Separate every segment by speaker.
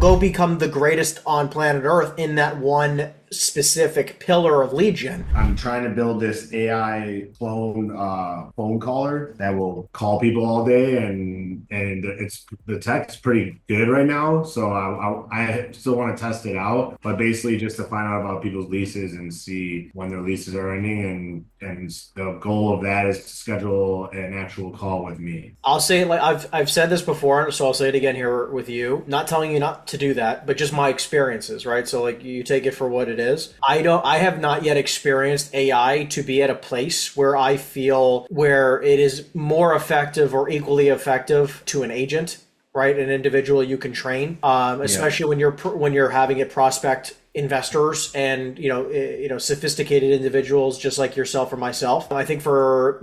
Speaker 1: Go become the greatest on planet Earth in that one specific pillar of lead gen.
Speaker 2: I'm trying to build this AI clone phone caller that will call people all day, and it's the tech's pretty good right now. So I still want to test it out, but basically just to find out about people's leases and see when their leases are ending, and the goal of that is to schedule an actual call with me.
Speaker 1: I'll say it like I've said this before, so I'll say it again here with you. Not telling you not to do that, but just my experiences, right? So like you take it for what it is. I have not yet experienced AI to be at a place where I feel where it is more effective or equally effective to an agent, right? An individual you can train, especially when you're having it prospect investors and sophisticated individuals just like yourself or myself. I think for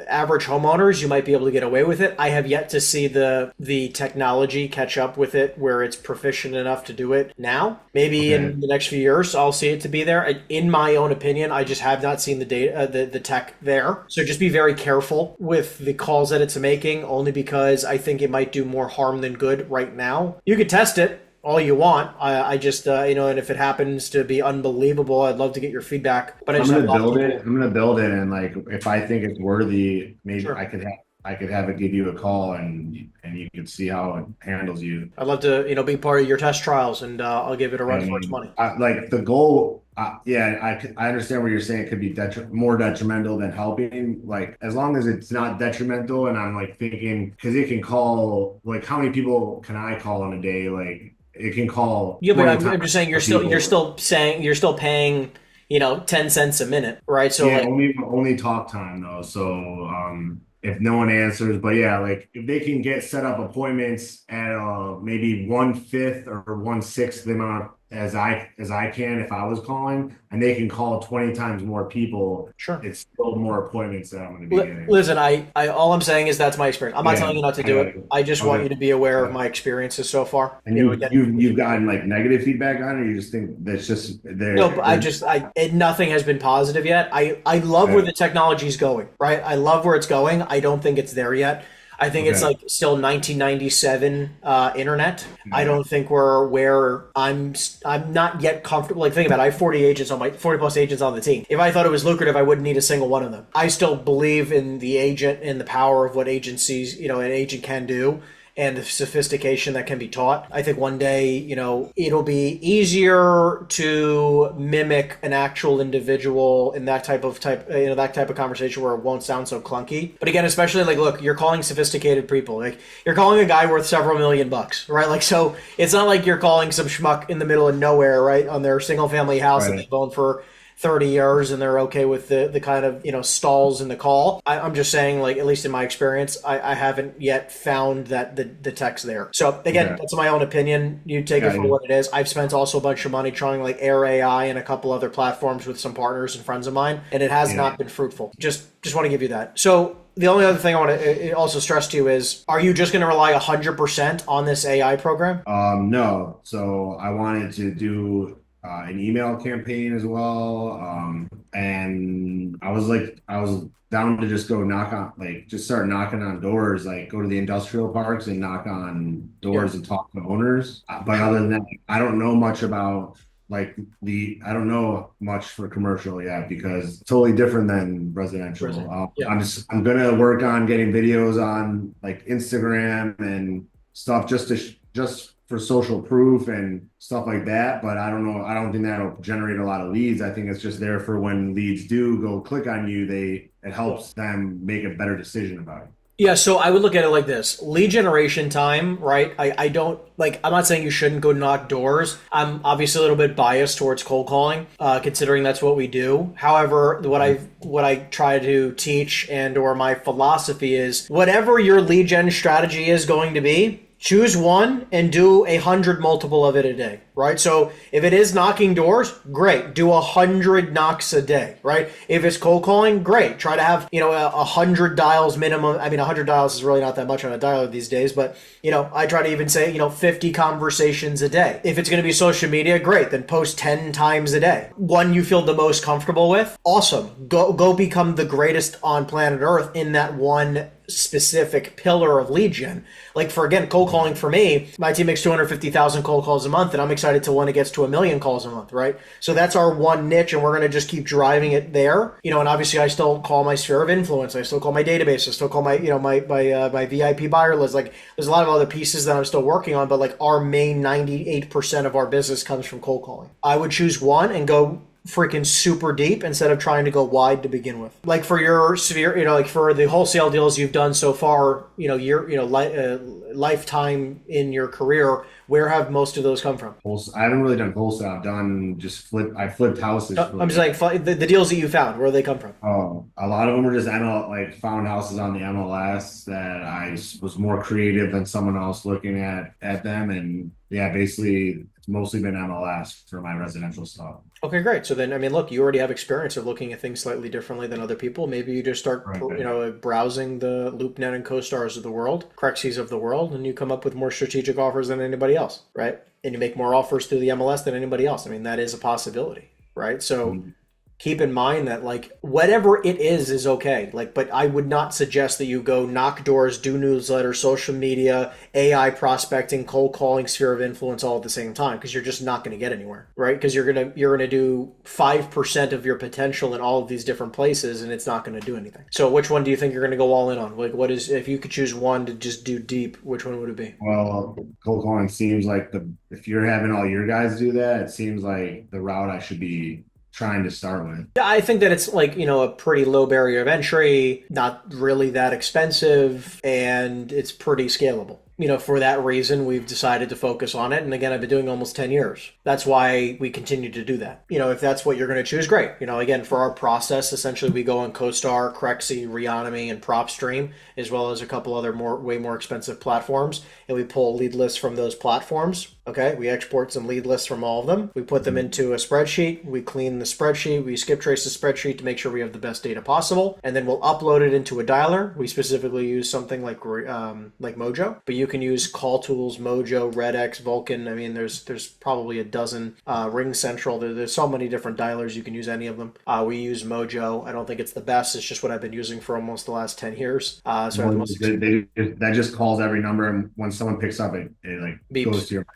Speaker 1: average homeowners, you might be able to get away with it. I have yet to see the technology catch up with it where it's proficient enough to do it now. Maybe in the next few years I'll see it to be there. In my own opinion, I just have not seen the data, the tech there. So just be very careful with the calls that it's making, only because I think it might do more harm than good right now. You could test it all you want. I just, and if it happens to be unbelievable, I'd love to get your feedback. But
Speaker 2: I'm gonna build it. I'm gonna build it, and like if I think it's worthy, maybe
Speaker 1: Sure.
Speaker 2: I could have it give you a call, and you can see how it handles you.
Speaker 1: I'd love to, be part of your test trials, and I'll give it a run for its money.
Speaker 2: Like the goal, yeah, I understand what you're saying. It could be more detrimental than helping. Like as long as it's not detrimental, and I'm like thinking because it can call. Like how many people can I call in a day? Like it can call.
Speaker 1: Yeah, but I'm just saying you're still paying 10 cents a minute, right? So
Speaker 2: yeah,
Speaker 1: like,
Speaker 2: only talk time though. So if no one answers, but yeah, like if they can get set up appointments at maybe 1/5 or 1/6 the amount as I can if I was calling, and they can call 20 times more people,
Speaker 1: sure.
Speaker 2: it's still more appointments that I'm going to be getting.
Speaker 1: Listen, I all I'm saying is that's my experience. I'm not telling you not to do it. I just want you to be aware of my experiences so far.
Speaker 2: And you've gotten like negative feedback on it, or you just think that's just there?
Speaker 1: No, but nothing has been positive yet. I love where the technology is going, right? I love where it's going. I don't think it's there yet. I think it's like still 1997 internet. I don't think we're where I'm not yet comfortable. Like think about it, I have 40 plus agents on the team. If I thought it was lucrative, I wouldn't need a single one of them. I still believe in the agent and the power of what agencies, an agent can do, and the sophistication that can be taught. I think one day, it'll be easier to mimic an actual individual in that type of conversation where it won't sound so clunky. But again, especially like, look, you're calling sophisticated people. Like you're calling a guy worth several $millions, right? Like, so it's not like you're calling some schmuck in the middle of nowhere, right? On their single family house that they've owned for 30 years and they're okay with the kind of stalls in the call. I'm just saying, like, at least in my experience, I haven't yet found that the tech's there. So again, that's my own opinion. You take it for what it is. I've spent also a bunch of money trying like Air AI and a couple other platforms with some partners and friends of mine, and it has not been fruitful. Just want to give you that. So the only other thing I want to also stress to you is, are you just going to rely 100% on this AI program?
Speaker 2: No. So I wanted to do an email campaign as well. And I was down to just start knocking on doors, like go to the industrial parks and knock on doors and talk to owners. But other than that, I don't know much about I don't know much for commercial yet because it's totally different than residential. I'm gonna work on getting videos on like Instagram and stuff just for social proof and stuff like that. But I don't know. I don't think that'll generate a lot of leads. I think it's just there for when leads do go click on you, it helps them make a better decision about it.
Speaker 1: Yeah, so I would look at it like this. Lead generation time, right? I'm not saying you shouldn't go knock doors. I'm obviously a little bit biased towards cold calling, considering that's what we do. However, what I try to teach or my philosophy is whatever your lead gen strategy is going to be, choose one and do 100 multiple of it a day, right? So if it is knocking doors, great. Do 100 knocks a day, right? If it's cold calling, great. Try to have, 100 dials minimum. I mean, 100 dials is really not that much on a dialer these days, but, I try to even say, 50 conversations a day. If it's going to be social media, great. Then post 10 times a day. One you feel the most comfortable with, awesome. Go become the greatest on planet Earth in that one specific pillar of lead gen. Like for, again, cold calling for me, my team makes 250,000 cold calls a month, and I'm excited till when it gets to 1 million calls a month, right? So that's our one niche, and we're going to just keep driving it there. And obviously I still call my sphere of influence. I still call my database. I still call my, my VIP buyer list. Like there's a lot of other pieces that I'm still working on, but like our main 98% of our business comes from cold calling. I would choose one and go freaking super deep instead of trying to go wide to begin with. Like for your sphere, like for the wholesale deals you've done so far, lifetime in your career, where have most of those come from?
Speaker 2: I haven't really done wholesale. I've done just I flipped houses.
Speaker 1: I'm just like the deals that you found, where do they come from?
Speaker 2: Oh, a lot of them were just found houses on the MLS that I was more creative than someone else looking at them, and yeah, basically it's mostly been MLS for my residential stuff.
Speaker 1: Okay, great. So then, I mean, look, you already have experience of looking at things slightly differently than other people. Maybe you just start,
Speaker 2: Right.
Speaker 1: browsing the LoopNet and CoStars of the world, CRExys of the world, and you come up with more strategic offers than anybody else, right? And you make more offers through the MLS than anybody else. I mean, that is a possibility, right? So keep in mind that like whatever it is okay. Like, but I would not suggest that you go knock doors, do newsletters, social media, AI prospecting, cold calling, sphere of influence all at the same time, because you're just not going to get anywhere, right? Because you're gonna do 5% of your potential in all of these different places, and it's not going to do anything. So which one do you think you're going to go all in on? Like, what is, if you could choose one to just do deep, which one would it be?
Speaker 2: Well, cold calling seems like if you're having all your guys do that, it seems like the route I should be trying to start with.
Speaker 1: Yeah, I think that it's like, a pretty low barrier of entry, not really that expensive, and it's pretty scalable. For that reason, we've decided to focus on it. And again, I've been doing almost 10 years. That's why we continue to do that. If that's what you're going to choose, great. Again, for our process, essentially we go on CoStar, CRExy, Reonomy, and PropStream, as well as a couple other way more expensive platforms. And we pull lead lists from those platforms. Okay, we export some lead lists from all of them. We put them into a spreadsheet. We clean the spreadsheet. We skip trace the spreadsheet to make sure we have the best data possible. And then we'll upload it into a dialer. We specifically use something like Mojo, but you can use Call Tools, Mojo, RedX, Vulcan. I mean, there's probably a dozen. Ring Central. There's so many different dialers. You can use any of them. We use Mojo. I don't think it's the best. It's just what I've been using for almost the last 10 years.
Speaker 2: That just calls every number, and when someone picks up, it like
Speaker 1: Beeps.
Speaker 2: Goes to your microphone.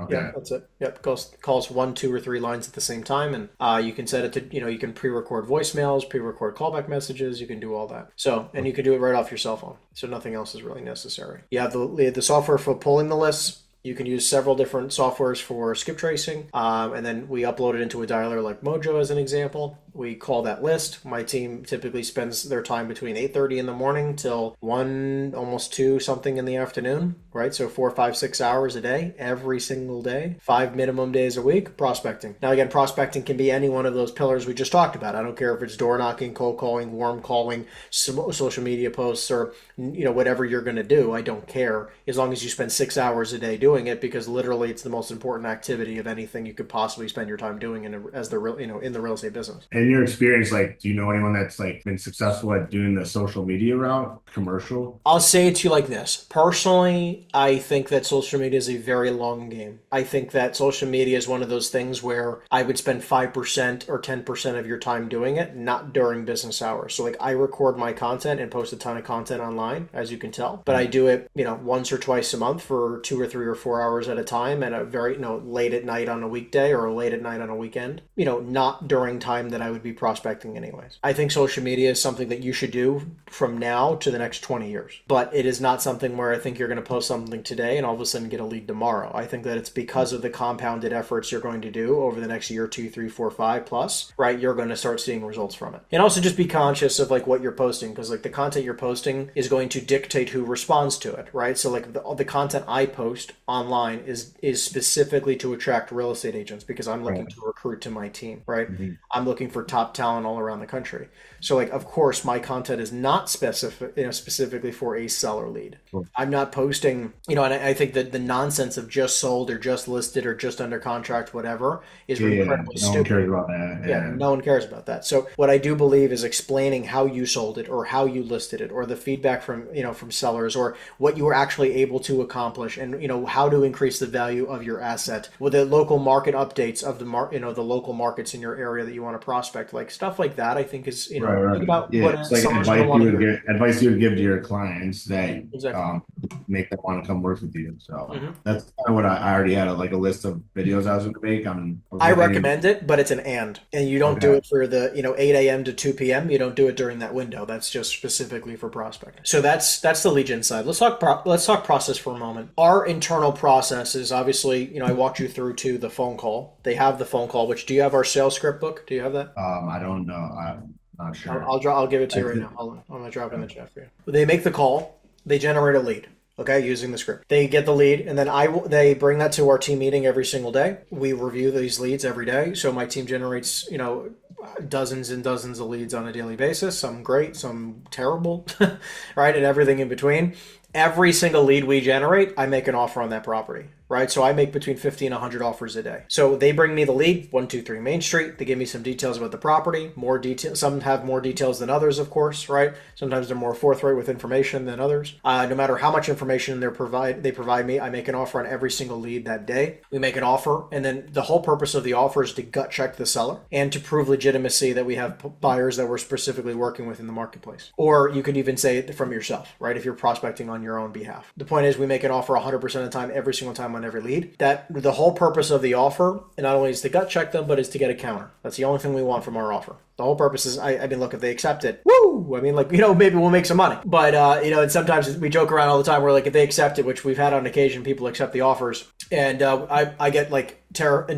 Speaker 2: Okay.
Speaker 1: Yeah, that's it. Yep, calls 1, 2, or 3 lines at the same time, and you can set it to, you can pre-record voicemails, pre-record callback messages. You can do all that. So, and you can do it right off your cell phone. So nothing else is really necessary. You have the software for pulling the lists. You can use several different softwares for skip tracing, and then we upload it into a dialer like Mojo as an example. We call that list. My team typically spends their time between 8:30 in the morning till 1, almost 2 something in the afternoon, right? So 4, 5, 6 hours a day, every single day, 5 minimum days a week, prospecting. Now again, prospecting can be any one of those pillars we just talked about. I don't care if it's door knocking, cold calling, warm calling, social media posts, or whatever you're going to do. I don't care, as long as you spend 6 hours a day doing it, because literally it's the most important activity of anything you could possibly spend your time doing in the real estate business.
Speaker 2: In your experience, like, do you know anyone that's like been successful at doing the social media route, commercial?
Speaker 1: I'll say it to you like this. Personally, I think that social media is a very long game. I think that social media is one of those things where I would spend 5% or 10% of your time doing it, not during business hours. So like I record my content and post a ton of content online, as you can tell, but I do it, once or twice a month for 2 or 3 or 4 hours at a time, at a very, late at night on a weekday or late at night on a weekend, not during time that I would be prospecting anyways. I think social media is something that you should do from now to the next 20 years, but it is not something where I think you're going to post something today and all of a sudden get a lead tomorrow. I think that it's because of the compounded efforts you're going to do over the next year, 2, 3, 4, 5 plus, right? You're going to start seeing results from it. And also just be conscious of like what you're posting, because like the content you're posting is going to dictate who responds to it, right? So like the content I post online is specifically to attract real estate agents, because I'm looking to recruit to my team, right? Mm-hmm. I'm looking for top talent all around the country. So like, of course, my content is not specifically for a seller lead. Sure. I'm not posting, and I think that the nonsense of just sold or just listed or just under contract, whatever, is incredibly stupid.
Speaker 2: No one cares about that.
Speaker 1: Yeah, no one cares about that. So what I do believe is explaining how you sold it or how you listed it, or the feedback from sellers, or what you were actually able to accomplish, and how to increase the value of your asset with the local market updates of the local markets in your area that you want to prospect prospect, like stuff like that. I think is,
Speaker 2: Right,
Speaker 1: think
Speaker 2: right.
Speaker 1: about
Speaker 2: Yeah,
Speaker 1: what
Speaker 2: it's
Speaker 1: a
Speaker 2: like
Speaker 1: seller's going to want to hear.
Speaker 2: advice you would give to your clients that
Speaker 1: Exactly.
Speaker 2: make them want to come work with you. So
Speaker 1: hmm
Speaker 2: that's kind of what I already had like a list of videos I was going to make. I was
Speaker 1: I
Speaker 2: looking.
Speaker 1: recommend it, but it's an and you don't do
Speaker 2: Okay.
Speaker 1: it for the 8 a.m. to 2 p.m. You don't do it during that window. That's just specifically for prospecting. So that's the lead gen side. Let's talk process for a moment. Our internal process is obviously, I walked you through to the phone call. They have the phone call. Which, do you have our sales script book? Do you have that?
Speaker 2: I don't know. I'm not sure.
Speaker 1: I'll give it to
Speaker 2: I
Speaker 1: you right
Speaker 2: did,
Speaker 1: now. Hold on. I'm gonna drop it in the chat for you. They make the call. They generate a lead. Okay, using the script. They get the lead, and then they bring that to our team meeting every single day. We review these leads every day. So my team generates, dozens and dozens of leads on a daily basis. Some great, some terrible, right, and everything in between. Every single lead we generate, I make an offer on that property, right? So I make between 50 and 100 offers a day. So they bring me the lead, 123 Main Street. They give me some details about the property, more detail. Some have more details than others, of course, right? Sometimes they're more forthright with information than others. No matter how much information they provide me, I make an offer on every single lead that day. We make an offer, and then the whole purpose of the offer is to gut check the seller and to prove legitimacy that we have buyers that we're specifically working with in the marketplace. Or you could even say it from yourself, right? If you're prospecting on your own behalf. The point is we make an offer 100% of the time, every single time on every lead. That the whole purpose of the offer, and not only is to gut check them, but is to get a counter. That's the only thing we want from our offer. The whole purpose is, I mean, look, if they accept it, woo! I mean, maybe we'll make some money. But, and sometimes we joke around all the time. We're like, if they accept it, which we've had on occasion, people accept the offers. And I get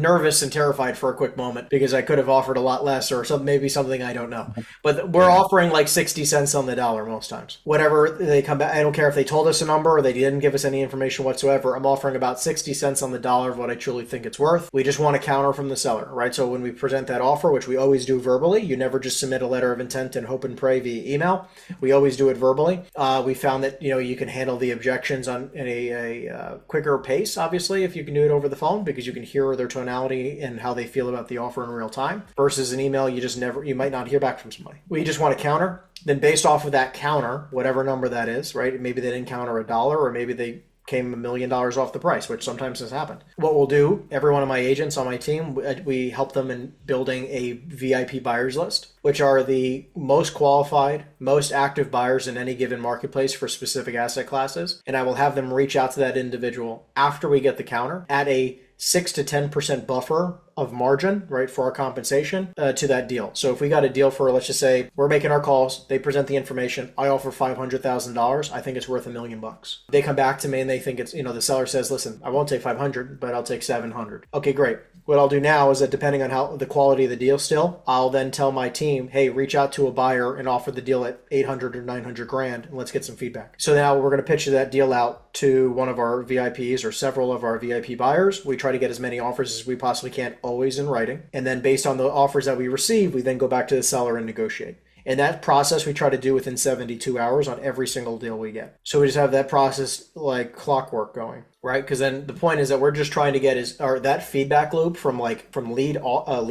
Speaker 1: nervous and terrified for a quick moment because I could have offered a lot less or maybe something I don't know. But we're offering like 60 cents on the dollar most times. Whatever they come back, I don't care if they told us a number or they didn't give us any information whatsoever. I'm offering about 60 cents on the dollar of what I truly think it's worth. We just want a counter from the seller, right? So when we present that offer, which we always do verbally, you never just submit a letter of intent and hope and pray via email. We always do it verbally. We found that, you can handle the objections in a quicker pace, obviously, if you can do it over the phone because you can hear their tonality and how they feel about the offer in real time versus an email. You might not hear back from somebody. We just want a counter. Then based off of that counter, whatever number that is, right? Maybe they didn't counter a dollar or maybe they came $1 million off the price, which sometimes has happened. What we'll do, every one of my agents on my team, we help them in building a VIP buyers list, which are the most qualified, most active buyers in any given marketplace for specific asset classes. And I will have them reach out to that individual after we get the counter at a 6 to 10% buffer of margin, right, for our compensation to that deal. So if we got a deal for, let's just say we're making our calls, they present the information, I offer $500,000, I think it's worth $1 million. They come back to me and they think it's, the seller says, listen, I won't take 500, but I'll take 700. Okay, great. What I'll do now is that depending on how the quality of the deal still, I'll then tell my team, hey, reach out to a buyer and offer the deal at 800 or 900 grand and let's get some feedback. So now we're going to pitch that deal out to one of our VIPs or several of our VIP buyers. We try to get as many offers as we possibly can, always in writing. And then based on the offers that we receive, we then go back to the seller and negotiate. And that process we try to do within 72 hours on every single deal we get. So we just have that process like clockwork going, right? Because then the point is that we're just trying to get that feedback loop from lead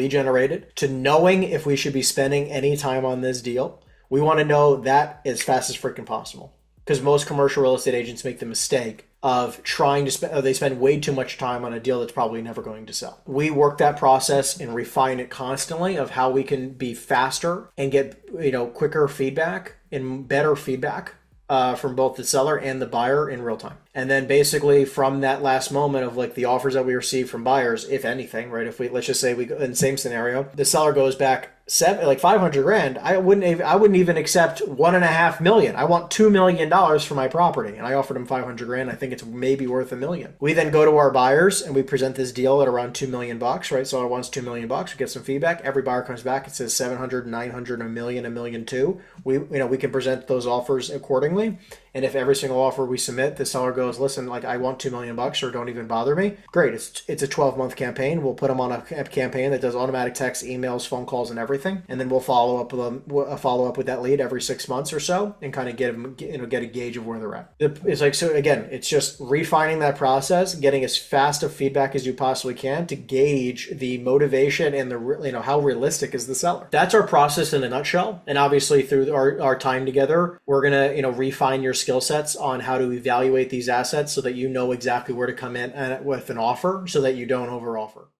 Speaker 1: generated to knowing if we should be spending any time on this deal. We want to know that as fast as freaking possible. Because most commercial real estate agents make the mistake of trying to they spend way too much time on a deal that's probably never going to sell. We work that process and refine it constantly of how we can be faster and get quicker feedback and better feedback from both the seller and the buyer in real time. And then basically from that last moment of like the offers that we receive from buyers, if anything, right? If let's just say we go in the same scenario, the seller goes back 500 grand. I wouldn't even accept 1.5 million. I want $2 million for my property. And I offered him 500 grand. I think it's maybe worth $1 million. We then go to our buyers and we present this deal at around $2 million, right? So I wants $2 million. We get some feedback. Every buyer comes back. It says 700, 900, $1 million, $1 million too. We can present those offers accordingly. And if every single offer we submit, the seller goes, listen, like I want $2 million or don't even bother me. Great. It's a 12-month campaign. We'll put them on a campaign that does automatic text, emails, phone calls, and everything. And then we'll follow up with that lead every 6 months or so and kind of get a gauge of where they're at. It's like, so again, it's just refining that process, getting as fast of feedback as you possibly can to gauge the motivation and the, how realistic is the seller. That's our process in a nutshell. And obviously through our time together, we're going to, refine your skill sets on how to evaluate these assets so that you know exactly where to come in with an offer so that you don't over offer.